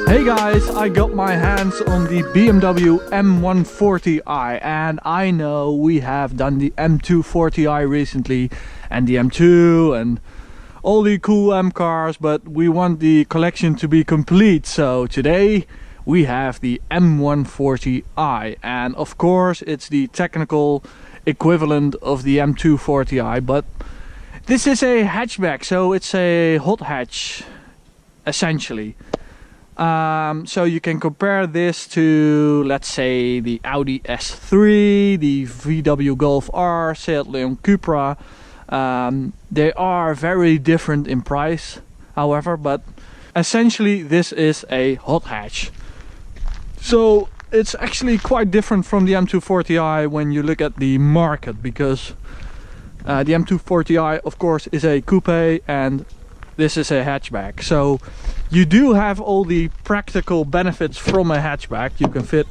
Hey guys, I got my hands on the BMW M140i, and I know we have done the M240i recently and the M2 and all the cool M cars, but we want the collection to be complete. So today we have the M140i, and of course it's the technical equivalent of the M240i, but this is a hatchback, so it's a hot hatch essentially. So you can compare this to, let's say, the Audi S3, the VW Golf R, Seat Leon Cupra. They are very different in price, however, but essentially this is a hot hatch. So it's actually quite different from the M240i when you look at the market, because the M240i of course is a coupe and this is a hatchback. So you do have all the practical benefits from a hatchback. You can fit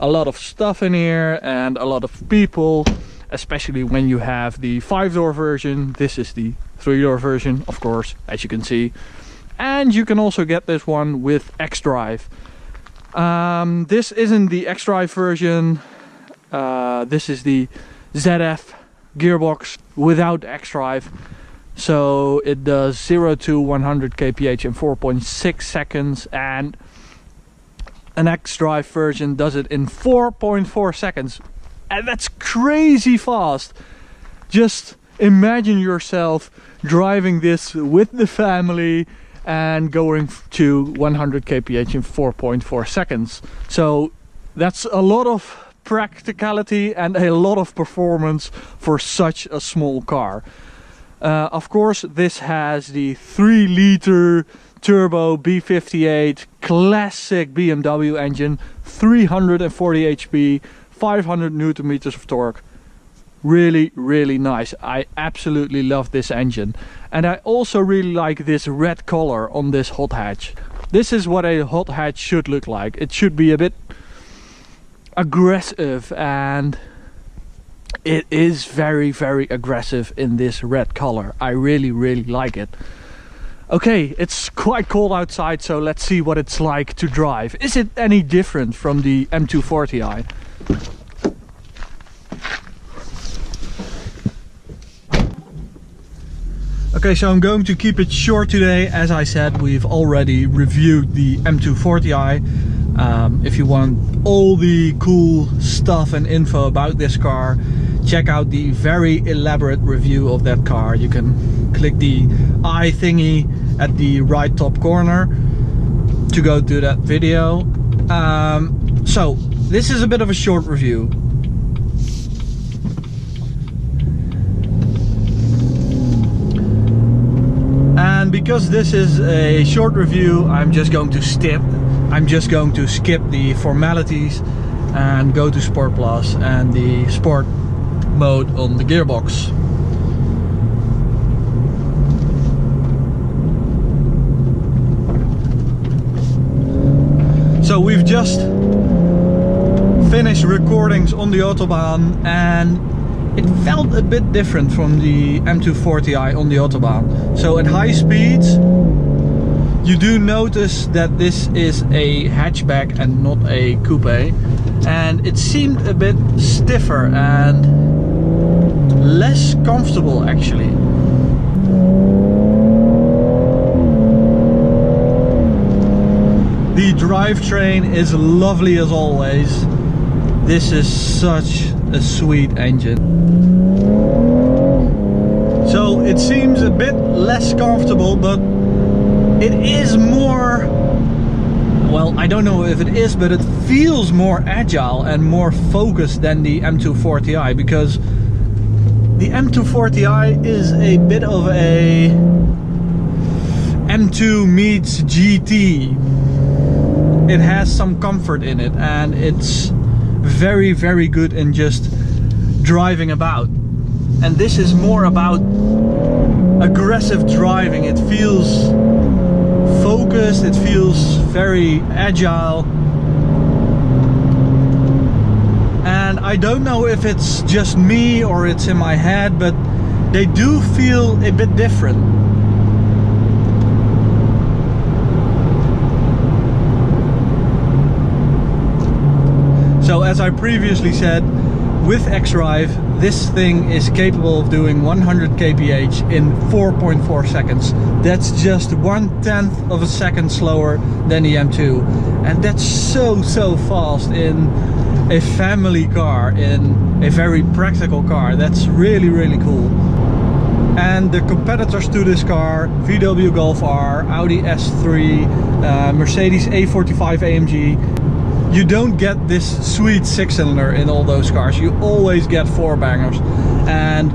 a lot of stuff in here and a lot of people, especially when you have the 5-door version. This is the 3-door version, of course, as you can see. And you can also get this one with xDrive. This isn't the xDrive version. This is the ZF gearbox without xDrive. So it does 0 to 100 kph in 4.6 seconds, and an xDrive version does it in 4.4 seconds. And that's crazy fast. Just imagine yourself driving this with the family and going to 100 kph in 4.4 seconds. So that's a lot of practicality and a lot of performance for such a small car. Of course, this has the 3-liter turbo B58 classic BMW engine, 340 HP, 500 Newton meters of torque. Really, really nice. I absolutely love this engine. And I also really like this red color on this hot hatch. This is what a hot hatch should look like. It should be a bit aggressive, and it is very, very aggressive in this red color. I really, really like it. Okay, it's quite cold outside, so let's see what it's like to drive. Is it any different from the M240i? Okay, so I'm going to keep it short today. As I said, we've already reviewed the M240i. If you want all the cool stuff and info about this car, check out the very elaborate review of that car. You can click the I thingy at the right top corner to go to that video. So this is a bit of a short review. And because this is a short review, I'm just going to skip the formalities and go to Sport Plus and the Sport mode on the gearbox. So we've just finished recordings on the Autobahn, and it felt a bit different from the M240i on the Autobahn. So at high speeds you do notice that this is a hatchback and not a coupe, and it seemed a bit stiffer and less comfortable actually. The drivetrain is lovely as always. This is such a sweet engine. So it seems a bit less comfortable, but it is more, well, I don't know if it is, but it feels more agile and more focused than the M240i, because the M240i is a bit of a M2 meets GT. It has some comfort in it, and it's very, very good in just driving about. And this is more about aggressive driving. It feels focused, it feels very agile. And I don't know if it's just me or it's in my head, but they do feel a bit different. So as I previously said, with xDrive, this thing is capable of doing 100 kph in 4.4 seconds. That's just 1/10 of a second slower than the M2. And that's so fast in a family car, in a very practical car. That's really cool. And the competitors to this car, VW Golf R, Audi S3, Mercedes A45 AMG, you don't get this sweet 6-cylinder in all those cars. You always get 4-bangers. And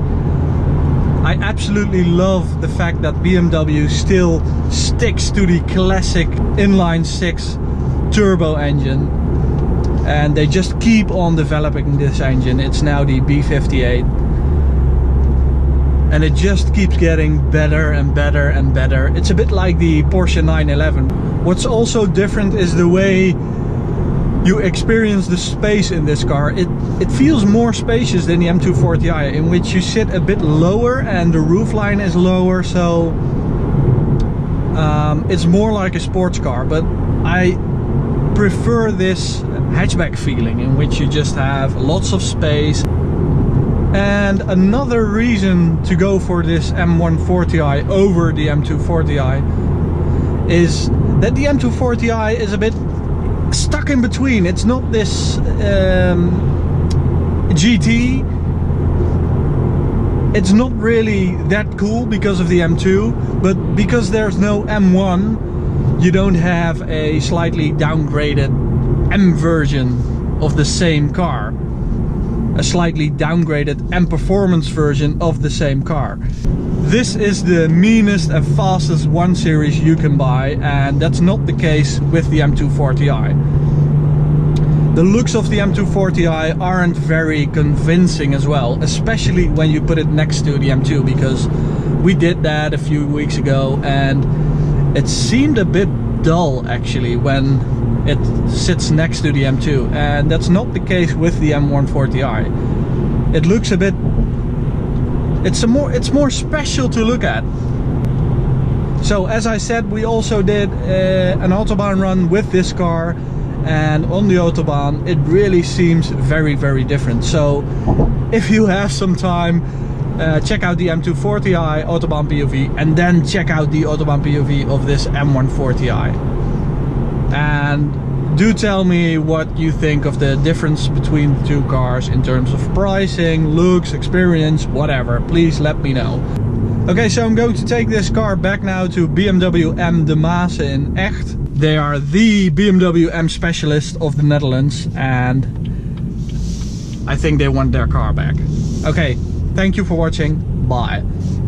I absolutely love the fact that BMW still sticks to the classic inline 6 turbo engine. And they just keep on developing this engine. It's now the B58. And it just keeps getting better and better and better. It's a bit like the Porsche 911. What's also different is the way you experience the space in this car. It feels more spacious than the M240i, in which you sit a bit lower and the roofline is lower, so it's more like a sports car. But I prefer this hatchback feeling, in which you just have lots of space. And another reason to go for this M140i over the M240i is that the M240i is a bit stuck in between. It's not this GT. It's not really that cool because of the M2, but because there's no M1, you don't have a slightly downgraded M version of the same car. A slightly downgraded M performance version of the same car. This is the meanest and fastest 1 Series you can buy, and that's not the case with the M240i. The looks of the M240i aren't very convincing as well, especially when you put it next to the M2, because we did that a few weeks ago and it seemed a bit dull actually when it sits next to the M2, and that's not the case with the M140i. It looks a bit, it's more special to look at. So as I said, we also did an Autobahn run with this car, and on the Autobahn it really seems very different. So if you have some time, check out the M240i Autobahn POV, and then check out the Autobahn POV of this M140i. And do tell me what you think of the difference between the two cars in terms of pricing, looks, experience, whatever. Please let me know. Okay, so I'm going to take this car back now to BMW M De Maas in Echt. They are the BMW M specialist of the Netherlands, and I think they want their car back. Okay, thank you for watching. Bye.